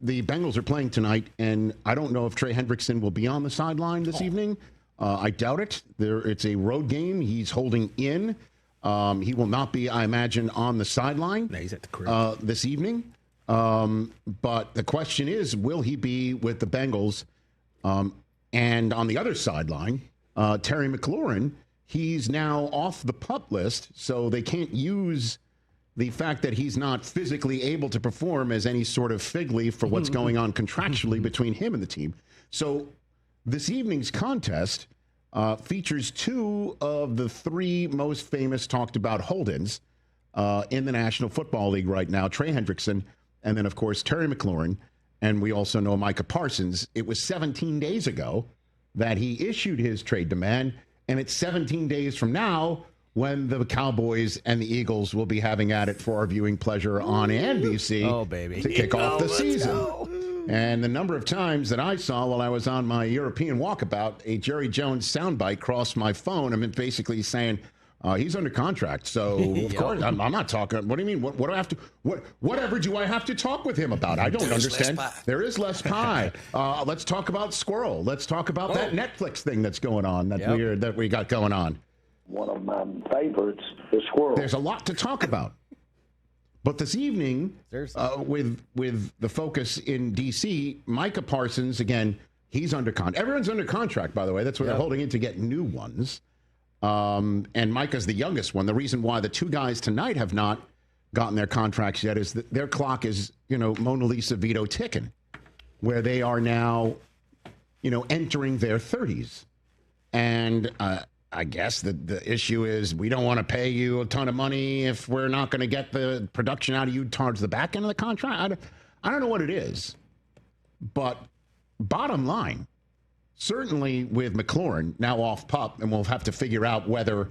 the Bengals are playing tonight, and I don't know if Trey Hendrickson will be on the sideline this evening. I doubt it. It's a road game. He's holding in. He will not be, I imagine, on the sideline he's at the crib. this evening. But the question is, will he be with the Bengals? And on the other sideline, Terry McLaurin, he's now off the PUP list, so they can't use the fact that he's not physically able to perform as any sort of fig leaf for what's going on contractually between him and the team. So this evening's contest features two of the three most famous talked about hold-ins in the National Football League right now, Trey Hendrickson, and then, of course, Terry McLaurin. And we also know Micah Parsons. It was 17 days ago that he issued his trade demand, and it's 17 days from now when the Cowboys and the Eagles will be having at it for our viewing pleasure on NBC to kick off the season. And the number of times that I saw while I was on my European walkabout, a Jerry Jones soundbite crossed my phone. I mean, basically saying, he's under contract, so of course I'm not talking. What do you mean? What do I have to? Whatever do I have to talk with him about? I don't understand. There is less pie. Let's talk about Squirrel. Let's talk about that Netflix thing that's going on that we got going on. One of my favorites is Squirrel. There's a lot to talk about. But this evening, with the focus in D.C., Micah Parsons, again, he's under contract. Everyone's under contract, by the way. That's why they're holding in to get new ones. And Micah's the youngest one. The reason why the two guys tonight have not gotten their contracts yet is that their clock is, Mona Lisa Vito ticking, where they are now, entering their 30s. And I guess the issue is we don't want to pay you a ton of money if we're not going to get the production out of you towards the back end of the contract. I don't know what it is. But bottom line, certainly with McLaurin now off PUP, and we'll have to figure out whether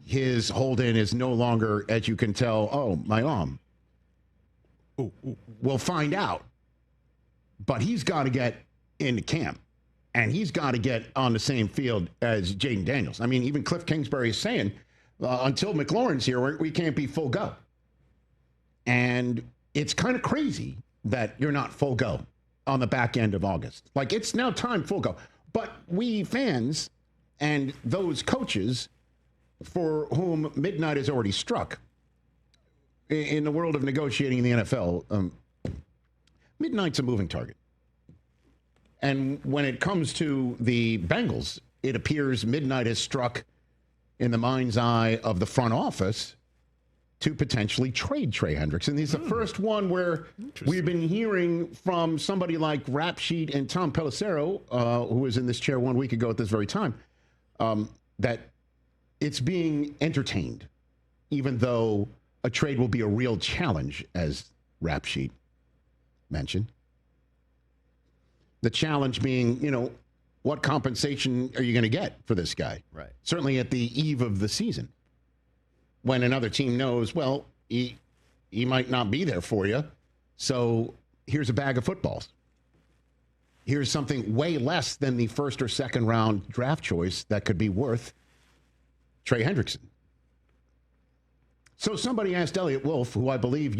his hold-in is no longer, as you can tell, my arm. We'll find out. But he's got to get into camp. And he's got to get on the same field as Jaden Daniels. I mean, even Cliff Kingsbury is saying, until McLaurin's here, we can't be full go. And it's kind of crazy that you're not full go on the back end of August. Like, it's now time full go. But we fans and those coaches for whom midnight has already struck in the world of negotiating in the NFL, midnight's a moving target. And when it comes to the Bengals, it appears midnight has struck in the mind's eye of the front office to potentially trade Trey Hendrickson. He's the first one where we've been hearing from somebody like Rap Sheet and Tom Pelissero, who was in this chair 1 week ago at this very time, that it's being entertained, even though a trade will be a real challenge, as Rap Sheet mentioned. The challenge being, what compensation are you going to get for this guy? Right. Certainly at the eve of the season, when another team knows, well, he might not be there for you. So here's a bag of footballs. Here's something way less than the first or second round draft choice that could be worth Trey Hendrickson. So somebody asked Elliot Wolf, who I believe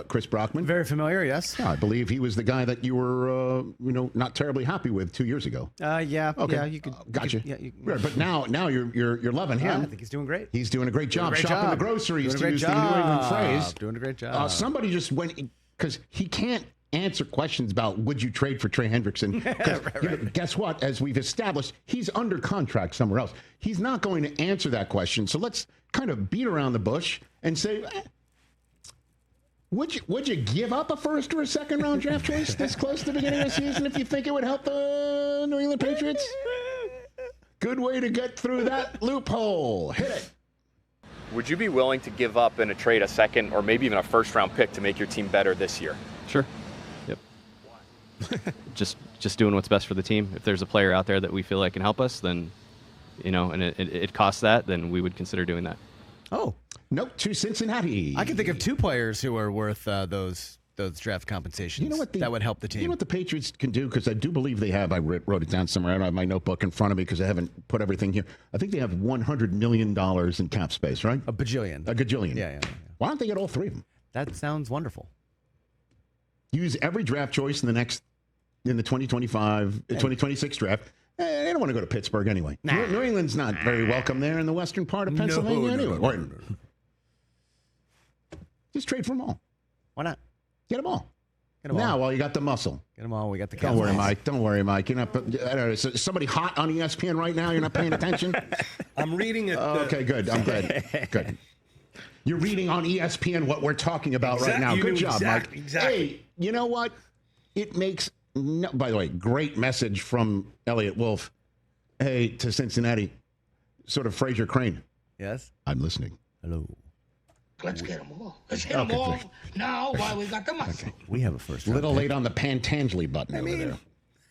Chris Brockman. Very familiar, yes. Yeah, I believe he was the guy that you were, not terribly happy with 2 years ago. Yeah. Okay. Yeah, you could. Gotcha. Right, but now you're loving him. I think he's doing great. He's doing a great job shopping the groceries, to use the New England phrase. Doing a great job. Somebody just went, because he can't answer questions about would you trade for Trey Hendrickson. Right. Guess what? As we've established, he's under contract somewhere else. He's not going to answer that question. So let's kind of beat around the bush and say, would you give up a first or a second round draft choice this close to the beginning of the season if you think it would help the New England Patriots? Good way to get through that loophole. Hit it. Would you be willing to give up in a trade a second or maybe even a first round pick to make your team better this year? Sure. Yep. just doing what's best for the team. If there's a player out there that we feel like can help us, then, and it costs that, then we would consider doing that. Oh. Note to Cincinnati. I can think of two players who are worth those draft compensations that would help the team. You know what the Patriots can do? Because I do believe they have. I wrote it down somewhere. I don't have my notebook in front of me because I haven't put everything here. I think they have $100 million in cap space, right? A bajillion. A gajillion. Yeah. Why don't they get all three of them? That sounds wonderful. use every draft choice in the 2026 draft. They don't want to go to Pittsburgh anyway. Nah. New England's not very welcome there in the western part of Pennsylvania anyway. No. Just trade for them all. Why not? Get them all. Get them now, all. while you got the muscle. Get them all. We got the Don't worry, Mike. Don't worry, Mike. You're not. Is somebody hot on ESPN right now? You're not paying attention? I'm reading it. Okay, good. I'm glad. Good. You're reading on ESPN what we're talking about right now. Good job, Mike. Exactly. Hey, you know what? It makes no, by the way, great message from Elliot Wolf. Hey, to Cincinnati, sort of Fraser Crane. Yes? I'm listening. Hello. Let's get them all. Let's hit them all now while we got the muscle. Okay. We have a first round. Little late on the Pantangeli button over there.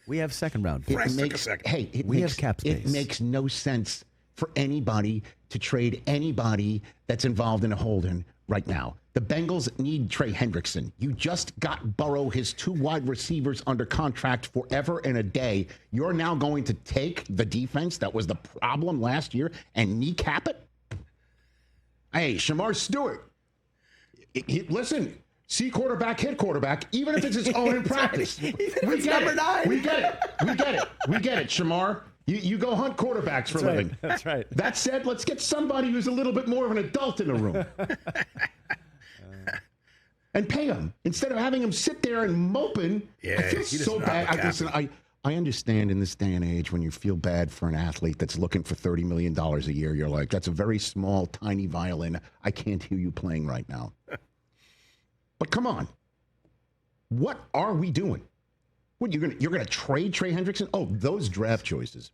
We have second round. We have cap space. It makes no sense for anybody to trade anybody that's involved in a hold-in right now. The Bengals need Trey Hendrickson. You just got Burrow, his 2 wide receivers, under contract forever and a day. You're now going to take the defense that was the problem last year and kneecap it? Hey, Shamar Stewart, listen, see quarterback, hit quarterback, even if it's his own in practice. We get it. We get it, Shamar. You go hunt quarterbacks for a living. That's right. That said, let's get somebody who's a little bit more of an adult in the room. And pay him instead of having him sit there and moping. Yeah, I feel so bad. I understand in this day and age when you feel bad for an athlete that's looking for $30 million a year, you're like, that's a very small, tiny violin. I can't hear you playing right now. But come on. What are we doing? What, you're gonna trade Trey Hendrickson? Oh, those draft choices.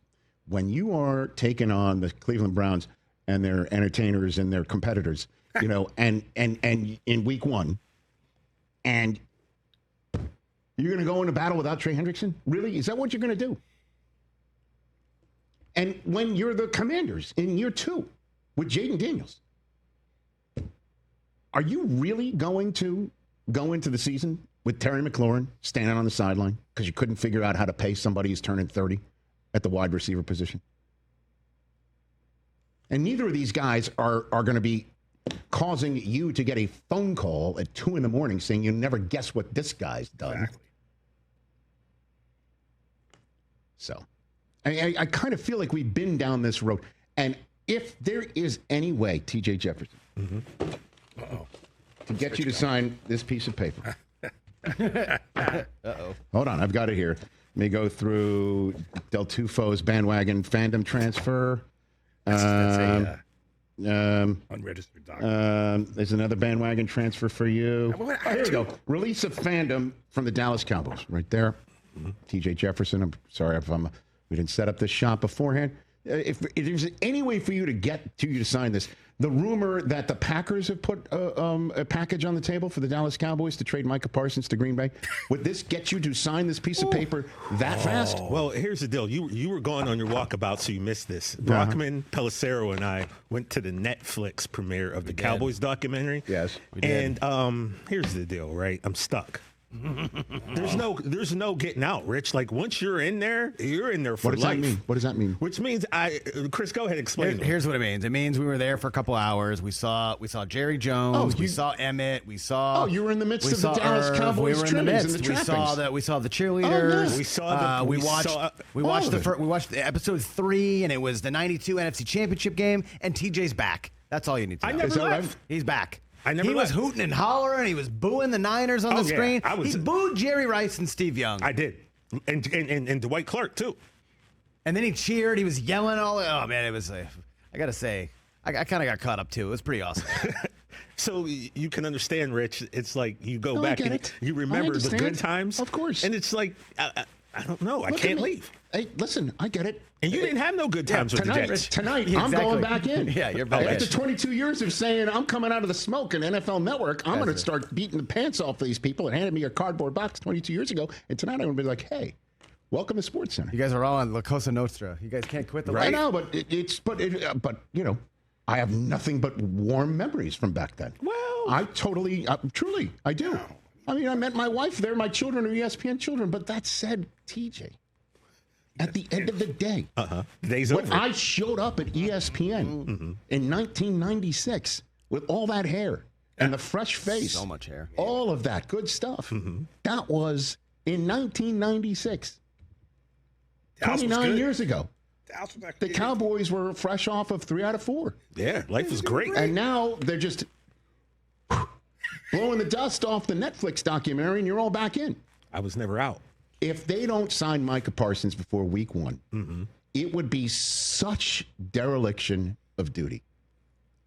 When you are taking on the Cleveland Browns and their entertainers and their competitors, and in week 1, and you're going to go into battle without Trey Hendrickson? Really? Is that what you're going to do? And when you're the Commanders in year 2 with Jaden Daniels, are you really going to go into the season with Terry McLaurin standing on the sideline because you couldn't figure out how to pay somebody who's turning 30 at the wide receiver position? And neither of these guys are going to be causing you to get a phone call at 2 a.m. saying you never guess what this guy's done. Exactly. So I kind of feel like we've been down this road. And if there is any way, T.J. Jefferson, to get you to sign this piece of paper. Hold on, I've got it here. Let me go through Del Tufo's bandwagon fandom transfer. Unregistered document. There's another bandwagon transfer for you. Here we go. Release of fandom from the Dallas Cowboys. Right there. T.J. Jefferson. I'm sorry if we didn't set up this shot beforehand. If there's any way for you to get to you to sign this, the rumor that the Packers have put a package on the table for the Dallas Cowboys to trade Micah Parsons to Green Bay, would this get you to sign this piece of paper that fast? Well, here's the deal. You were gone on your walkabout, so you missed this. Brockman, Pelissero, and I went to the Netflix premiere of the Cowboys documentary. Yes, we did. And here's the deal, right? I'm stuck. There's no getting out, Rich. Like once you're in there for life. What does that mean? Which means Chris, go ahead and explain. Here's what it means. It means we were there for a couple hours. We saw Jerry Jones. We saw Emmett. We saw. Oh, you were in the midst of the Dallas Cowboys. We were in the midst. We saw the cheerleaders. We saw we watched the episode 3, and it was the '92 NFC Championship game. And TJ's back. That's all you need to know. I never left. He's back. He was hooting and hollering. He was booing the Niners on the screen. He booed Jerry Rice and Steve Young. I did, and Dwight Clark too. And then he cheered. He was yelling all. Oh man, it was. I gotta say, I kind of got caught up too. It was pretty awesome. So you can understand, Rich. It's like you go back and you remember the good times, of course. And it's like I don't know. I can't leave. Hey, listen, I get it. And you didn't have no good times with the Jets. Tonight, I'm going back in. Yeah, you're back. After 22 years of saying I'm coming out of the smoke in NFL Network, I'm going to start beating the pants off these people that handed me a cardboard box 22 years ago. And tonight I'm going to be like, hey, welcome to SportsCenter. You guys are all on La Cosa Nostra. You guys can't quit the life. I know, but I have nothing but warm memories from back then. Well, I totally, truly, I do. I mean, I met my wife there. My children are ESPN children. But that said, TJ, at the end of the day, day's when over. I showed up at ESPN in 1996 with all that hair and the fresh face. So much hair. All of that good stuff. That was in 1996. 29 years ago. The Cowboys were fresh off of 3 out of 4. Yeah, life was great. And now they're just blowing the dust off the Netflix documentary, and you're all back in. I was never out. If they don't sign Micah Parsons before week 1, it would be such dereliction of duty.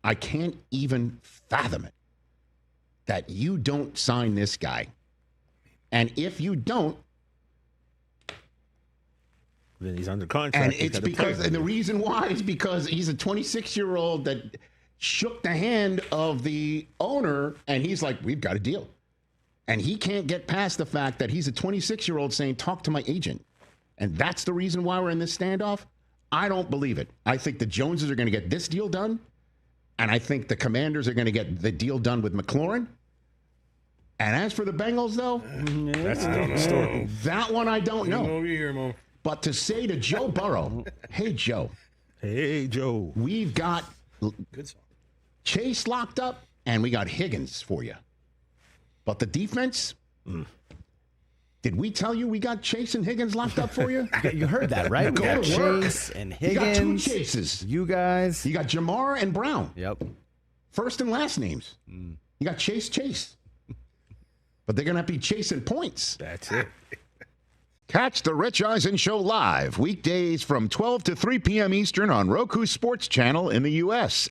I can't even fathom it that you don't sign this guy. And if you don't, then he's under contract. And it's because, and the reason why is because he's a 26-year-old that shook the hand of the owner, and he's like, we've got a deal. And he can't get past the fact that he's a 26-year-old saying, talk to my agent. And that's the reason why we're in this standoff? I don't believe it. I think the Joneses are going to get this deal done, and I think the Commanders are going to get the deal done with McLaurin. And as for the Bengals, though, that's another story. That one I don't know. Over here, Mo. But to say to Joe Burrow, hey, Joe. Hey, Joe. We've got Good song. Chase locked up, and we got Higgins for you. But the defense, did we tell you we got Chase and Higgins locked up for you? You heard that, right? Go to work. Chase and You got 2 Higgins. Chases. You guys. You got Jamar and Brown. Yep. First and last names. You got Chase. But they're going to have to be chasing points. That's it. Catch the Rich Eisen Show live weekdays from 12 to 3 p.m. Eastern on Roku Sports Channel in the U.S.